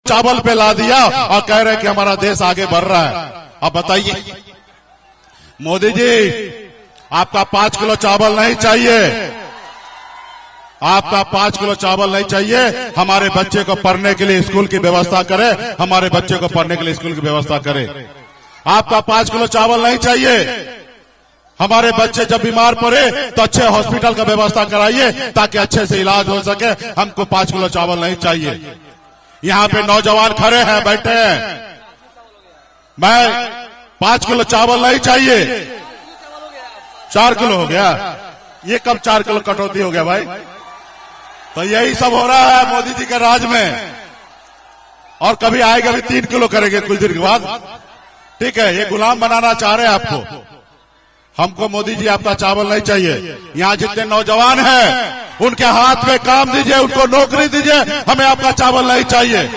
चावल पे ला दिया और कह रहे कि हमारा देश आगे बढ़ रहा है। अब बताइए मोदी जी, आपका 5 किलो चावल नहीं चाहिए, आपका 5 किलो चावल नहीं चाहिए। हमारे बच्चे को पढ़ने के लिए स्कूल की व्यवस्था करें, हमारे बच्चे को पढ़ने के लिए स्कूल की व्यवस्था करें। आपका 5 किलो चावल नहीं चाहिए। हमारे बच्चे जब बीमार पड़े तो अच्छे हॉस्पिटल का व्यवस्था कराइए ताकि अच्छे से इलाज हो सके। हमको 5 किलो चावल नहीं चाहिए। यहाँ पे नौजवान खड़े हैं, बैठे हैं, मैं 5 किलो चावल नहीं चाहिए। 4 किलो हो गया, ये कब 4 किलो कटौती हो गया भाई? तो यही सब हो रहा है मोदी जी के राज में। और कभी आएगा भी 3 किलो करेंगे कुछ देर के बाद। ठीक है, ये गुलाम बनाना चाह रहे हैं आपको। हमको मोदी जी आपका चावल नहीं चाहिए। यहाँ जितने नौजवान हैं उनके हाथ में काम दीजिए, उनको नौकरी दीजिए, हमें आपका चावल नहीं चाहिए।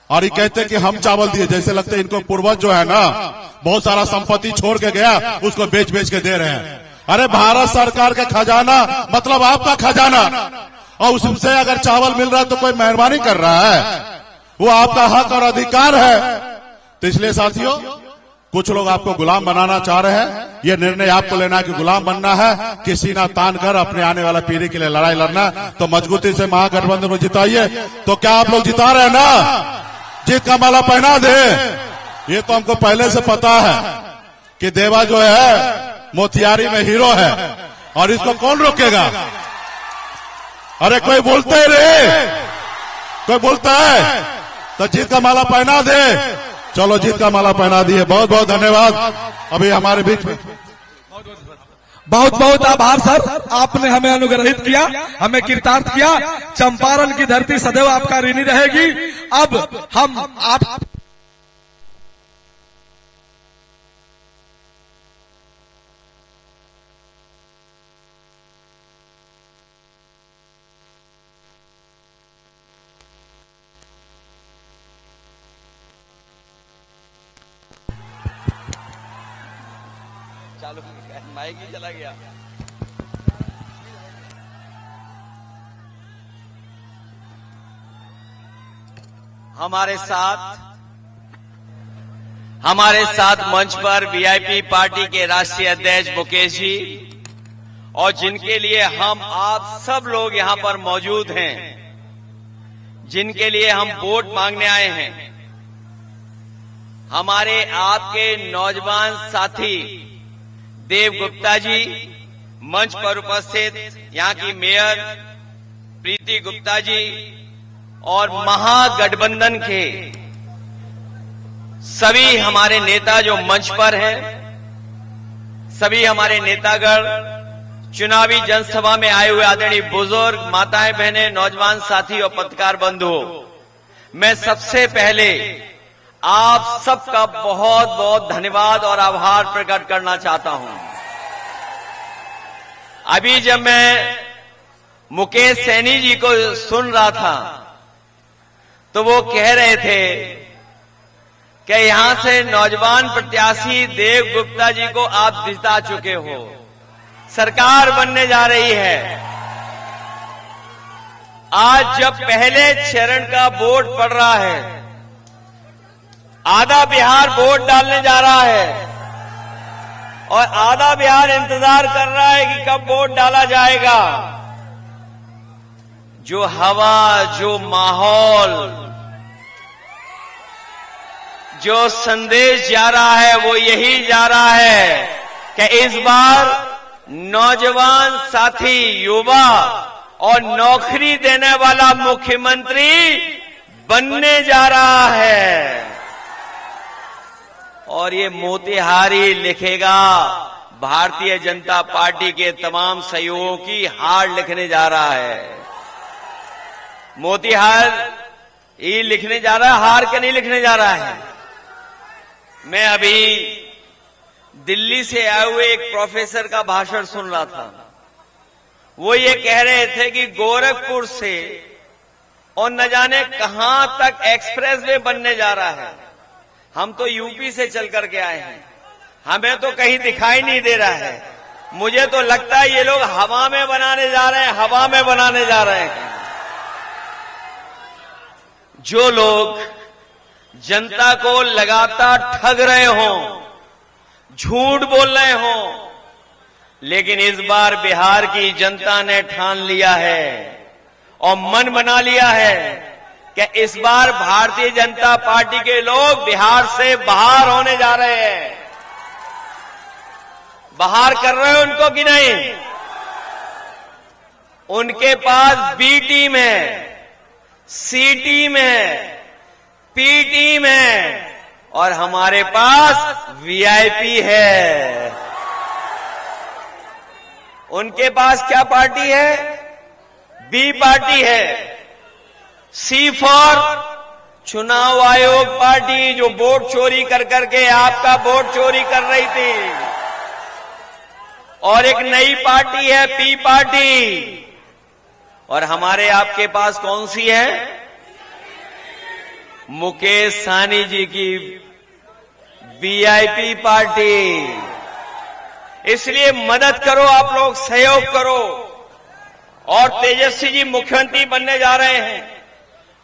और ये कहते कि हम चावल दिए, जैसे लगता है इनको पूर्वज जो है ना बहुत सारा संपत्ति छोड़ के गया, उसको बेच बेच के दे रहे हैं। अरे भारत सरकार का खजाना मतलब आपका खजाना, और उससे अगर चावल मिल रहा है तो कोई मेहरबानी कर रहा है? वो आपका हक और अधिकार है। तो इसलिए साथियों, कुछ लोग आपको गुलाम बनाना चाह रहे हैं। ये निर्णय आपको लेना है कि गुलाम बनना है कि सीना तान कर अपने आने वाला पीढ़ी के लिए लड़ाई लड़ना। तो मजबूती से महागठबंधन को जिताइए। तो क्या आप लोग जिता रहे हैं ना? जीत का माला पहना दे। ये तो हमको पहले से पता है कि देवा जो है मोतिहारी में हीरो है, और इसको कौन रोकेगा? अरे कोई बोलते ही रे, कोई बोलता है तो जीत का माला पहना दे। चलो जीत का माला पहना दिए। बहुत बहुत धन्यवाद। अभी हमारे बीच में बहुत बहुत आभार सर, आपने हमें अनुग्रहित किया, हमें कृतार्थ किया। चंपारण की धरती सदैव आपका ऋणी रहेगी। अब हम आप चालू माइक ही चला गया। हमारे साथ मंच पर वीआईपी पार्टी के राष्ट्रीय अध्यक्ष मुकेश जी, और जिनके लिए हम आप सब लोग यहां पर मौजूद हैं, जिनके लिए हम वोट मांगने आए हैं, हमारे आपके नौजवान साथी देव गुप्ता जी, मंच पर उपस्थित यहां की मेयर प्रीति गुप्ता जी, और महागठबंधन के सभी हमारे नेता जो मंच पर हैं, सभी हमारे नेतागण, चुनावी जनसभा में आए हुए आदरणीय बुजुर्ग, माताएं, बहनें, नौजवान साथी और पत्रकार बंधुओं, मैं सबसे पहले आप सबका बहुत बहुत धन्यवाद और आभार प्रकट करना चाहता हूं। अभी जब मैं मुकेश सैनी जी को सुन रहा था तो वो कह रहे थे कि यहां से नौजवान प्रत्याशी देव गुप्ता जी को आप जिता चुके हो, सरकार बनने जा रही है। आज जब पहले चरण का वोट पड़ रहा है, आधा बिहार वोट डालने जा रहा है और आधा बिहार इंतजार कर रहा है कि कब वोट डाला जाएगा। जो हवा, जो माहौल, जो संदेश जा रहा है वो यही जा रहा है कि इस बार नौजवान साथी, युवा और नौकरी देने वाला मुख्यमंत्री बनने जा रहा है। और ये मोतिहारी लिखेगा भारतीय जनता पार्टी के तमाम सहयोगियों की हार लिखने जा रहा है। मोतिहार ये लिखने जा रहा है, हार के नहीं लिखने जा रहा है। मैं अभी दिल्ली से आए हुए एक प्रोफेसर का भाषण सुन रहा था। वो ये कह रहे थे कि गोरखपुर से और न जाने कहां तक एक्सप्रेसवे बनने जा रहा है। हम तो यूपी से चल करके आए हैं, हमें तो कहीं दिखाई नहीं दे रहा है। मुझे तो लगता है ये लोग हवा में बनाने जा रहे हैं, हवा में बनाने जा रहे हैं। जो लोग जनता को लगातार ठग रहे हों, झूठ बोल रहे हों, लेकिन इस बार बिहार की जनता ने ठान लिया है और मन बना लिया है कि इस बार भारतीय जनता पार्टी के लोग बिहार से बाहर होने जा रहे हैं। बाहर कर रहे हो उनको कि नहीं? उनके पास बी टीम है, सी टीम है, पी टीम है और हमारे पास वीआईपी है। उनके पास क्या पार्टी है? बी पार्टी है। सी फॉर चुनाव आयोग पार्टी, जो वोट चोरी कर करके आपका वोट चोरी कर रही थी। और एक नई पार्टी है पी पार्टी। और हमारे आपके पास कौन सी है? मुकेश सहनी जी की वीआईपी पार्टी। इसलिए मदद करो, आप लोग सहयोग करो। और तेजस्वी जी मुख्यमंत्री बनने जा रहे हैं।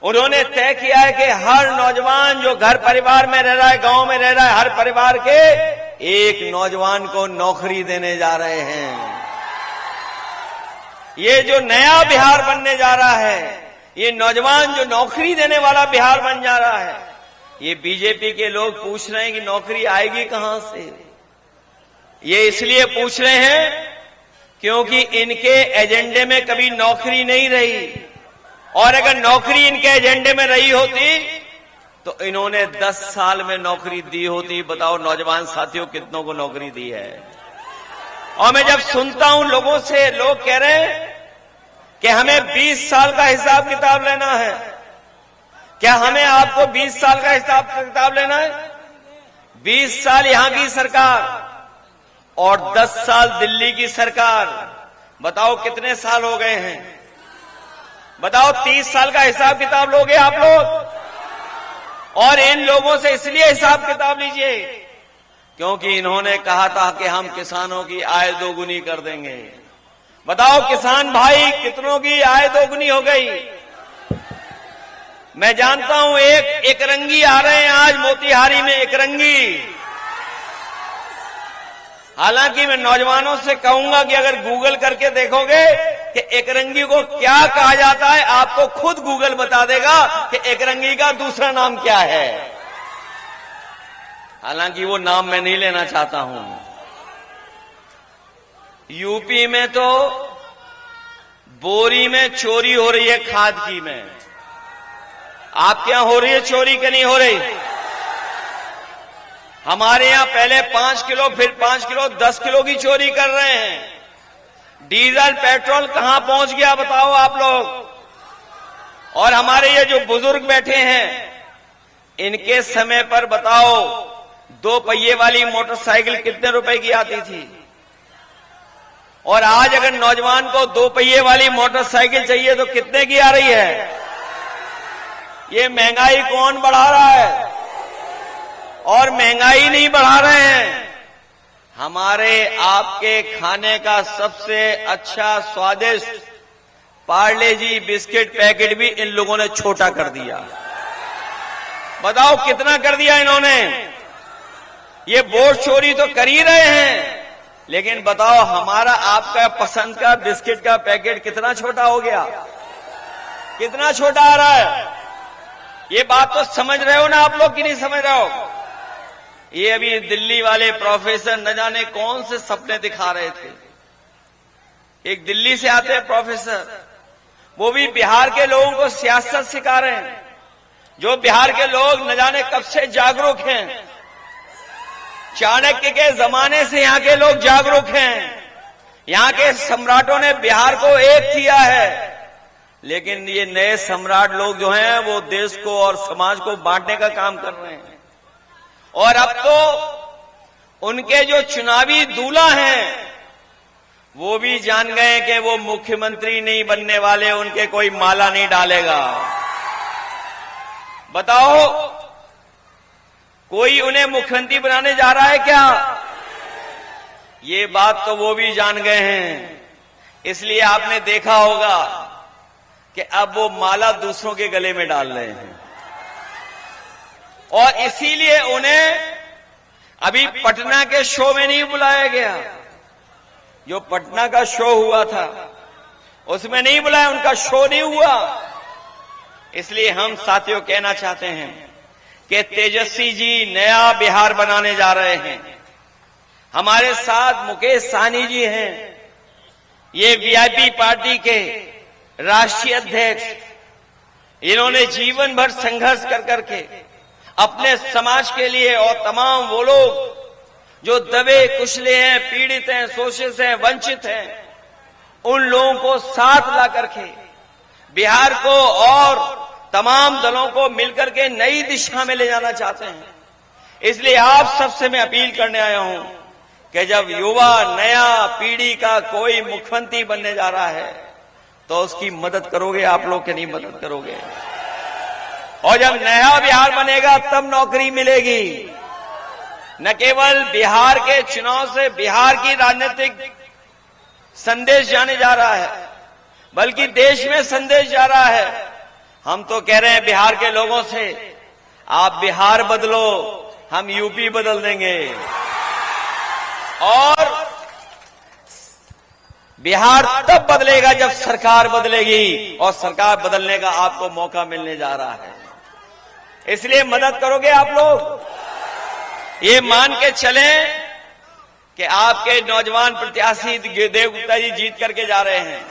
उन्होंने तय किया है कि हर नौजवान जो घर परिवार में रह रहा है, गांव में रह रहा है, हर परिवार के एक नौजवान को नौकरी देने जा रहे हैं। ये जो नया बिहार बनने जा रहा है, ये नौजवान जो नौकरी देने वाला बिहार बन जा रहा है। ये बीजेपी के लोग पूछ रहे हैं कि नौकरी आएगी कहां से। ये इसलिए पूछ रहे हैं क्योंकि इनके एजेंडे में कभी नौकरी नहीं रही। और अगर नौकरी इनके एजेंडे में रही होती तो इन्होंने 10 साल में नौकरी दी होती। बताओ नौजवान साथियों, कितनों को नौकरी दी है। और मैं जब सुनता हूं लोगों से, लोग कह रहे हैं कि हमें 20 साल का हिसाब किताब लेना है। क्या हमें आपको 20 साल का हिसाब किताब लेना है? 20 साल यहां की सरकार और 10 साल दिल्ली की सरकार। बताओ कितने साल हो गए हैं? बताओ 30 साल का हिसाब किताब लोगे आप लोग? और इन लोगों से इसलिए हिसाब किताब लीजिए क्योंकि इन्होंने कहा था कि हम किसानों की आय दोगुनी कर देंगे। बताओ किसान भाई, कितनों की आय दोगुनी हो गई? मैं जानता हूं एक रंगी आ रहे हैं आज मोतिहारी में, एक रंगी। हालांकि मैं नौजवानों से कहूंगा कि अगर गूगल करके देखोगे कि एकरंगी को क्या कहा जाता है, आपको खुद गूगल बता देगा कि एकरंगी का दूसरा नाम क्या है। हालांकि वो नाम मैं नहीं लेना चाहता हूं। यूपी में तो बोरी में चोरी हो रही है, खाद की में। आपके यहां हो रही है चोरी कि नहीं हो रही? हमारे यहां पहले 5 किलो, फिर 5 किलो, 10 किलो की चोरी कर रहे हैं। डीजल पेट्रोल कहां पहुंच गया बताओ आप लोग। और हमारे ये जो बुजुर्ग बैठे हैं, इनके समय पर बताओ 2 पहिए वाली मोटरसाइकिल कितने रुपए की आती थी? और आज अगर नौजवान को 2 पहिए वाली मोटरसाइकिल चाहिए तो कितने की आ रही है? ये महंगाई कौन बढ़ा रहा है? और महंगाई नहीं बढ़ा रहे हैं। हमारे आपके खाने का सबसे अच्छा स्वादिष्ट पार्ले जी बिस्किट पैकेट भी इन लोगों ने छोटा कर दिया। बताओ कितना कर दिया इन्होंने। ये वोट चोरी तो कर ही रहे हैं, लेकिन बताओ हमारा आपका पसंद का बिस्किट का पैकेट कितना छोटा हो गया, कितना छोटा आ रहा है। ये बात तो समझ रहे हो ना आप लोग कि नहीं समझ रहे हो? ये अभी दिल्ली वाले प्रोफेसर न जाने कौन से सपने दिखा रहे थे। एक दिल्ली से आते हैं प्रोफेसर, वो भी बिहार के लोगों को सियासत सिखा रहे हैं। जो बिहार के लोग न जाने कब से जागरूक हैं। चाणक्य के जमाने से यहाँ के लोग जागरूक हैं। यहाँ के सम्राटों ने बिहार को एक किया है, लेकिन ये नए सम्राट लोग जो हैं वो देश को और समाज को बांटने का काम कर रहे हैं। और अब तो उनके जो चुनावी दूल्हा हैं वो भी जान गए कि वो मुख्यमंत्री नहीं बनने वाले, उनके कोई माला नहीं डालेगा। बताओ कोई उन्हें मुख्यमंत्री बनाने जा रहा है क्या? ये बात तो वो भी जान गए हैं। इसलिए आपने देखा होगा कि अब वो माला दूसरों के गले में डाल रहे हैं। और इसीलिए उन्हें अभी पटना के शो में नहीं बुलाया गया। जो पटना का शो हुआ था उसमें नहीं बुलाया, उनका शो नहीं हुआ। इसलिए हम साथियों कहना चाहते हैं कि तेजस्वी जी नया बिहार बनाने जा रहे हैं। हमारे साथ मुकेश सहनी जी हैं, ये वीआईपी पार्टी के राष्ट्रीय अध्यक्ष। इन्होंने जीवन भर संघर्ष कर करके अपने समाज के लिए और तमाम वो लोग जो दबे कुचले हैं, पीड़ित हैं, शोषित हैं, वंचित हैं, उन लोगों को साथ ला करके बिहार को और तमाम दलों को मिलकर के नई दिशा में ले जाना चाहते हैं। इसलिए आप सबसे मैं अपील करने आया हूं कि जब युवा नया पीढ़ी का कोई मुख्यमंत्री बनने जा रहा है तो उसकी मदद करोगे आप लोग कि नहीं मदद करोगे? और जब नया बिहार बनेगा तब नौकरी मिलेगी। न केवल बिहार के चुनाव से बिहार की राजनीतिक संदेश जाने जा रहा है, बल्कि देश में संदेश जा रहा है। हम तो कह रहे हैं बिहार के लोगों से, आप बिहार बदलो, हम यूपी बदल देंगे। और बिहार तब बदलेगा जब सरकार बदलेगी, और सरकार बदलने का आपको मौका मिलने जा रहा है। इसलिए मदद करोगे आप लोग? ये मान के चलें कि आपके नौजवान प्रत्याशी देव गुप्ता जी जीत करके जा रहे हैं।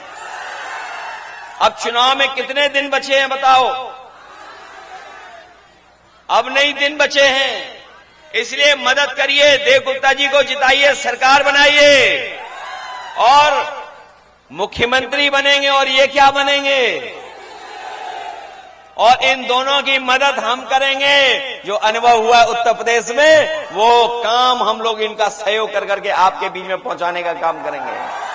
अब चुनाव में कितने दिन बचे हैं बताओ? अब नहीं दिन बचे हैं। इसलिए मदद करिए, देव गुप्ता जी को जिताइए, सरकार बनाइए और मुख्यमंत्री बनेंगे। और ये क्या बनेंगे? और इन दोनों की मदद हम करेंगे। जो अनुभव हुआ उत्तर प्रदेश में, वो काम हम लोग इनका सहयोग कर करके आपके बीच में पहुंचाने का काम करेंगे।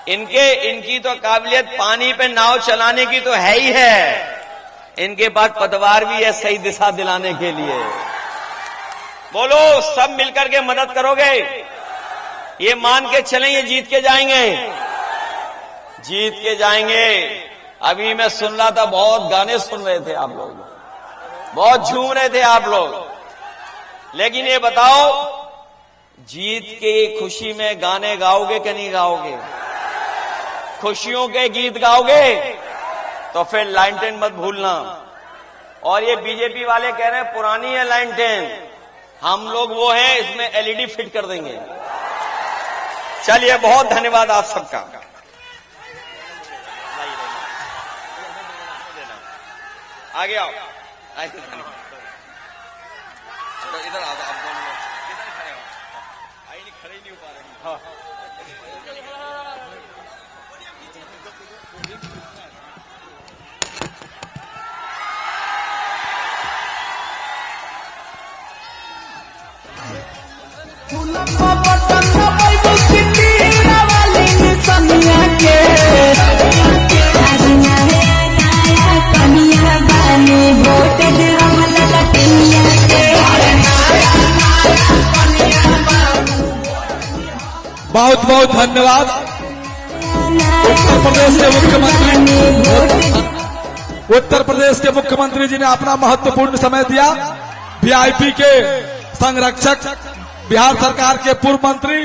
इनकी तो काबिलियत पानी पे नाव चलाने की तो है ही है, इनके पास पतवार भी है सही दिशा दिलाने के लिए। बोलो, सब मिलकर के मदद करोगे? ये मान के चलें, ये जीत के जाएंगे, जीत के जाएंगे। अभी मैं सुन रहा था, बहुत गाने सुन रहे थे आप लोग, बहुत झूम रहे थे आप लोग। लेकिन ये बताओ, जीत के खुशी में गाने गाओगे कि नहीं गाओगे? खुशियों के गीत गाओगे तो फिर लाइन टेन मत भूलना। और ये बीजेपी वाले कह रहे हैं पुरानी है लाइन टेन, हम लोग वो हैं, इसमें एलईडी फिट कर देंगे। चलिए, बहुत धन्यवाद आप सबका। आगे आओ, इधर आओ, आप दोनों लोग इधर खड़े हो। खड़े नहीं हो पा रहे। हाँ, बहुत बहुत धन्यवाद। उत्तर प्रदेश के मुख्यमंत्री जी ने अपना महत्वपूर्ण समय दिया। वीआईपी के संरक्षक, बिहार सरकार के पूर्व मंत्री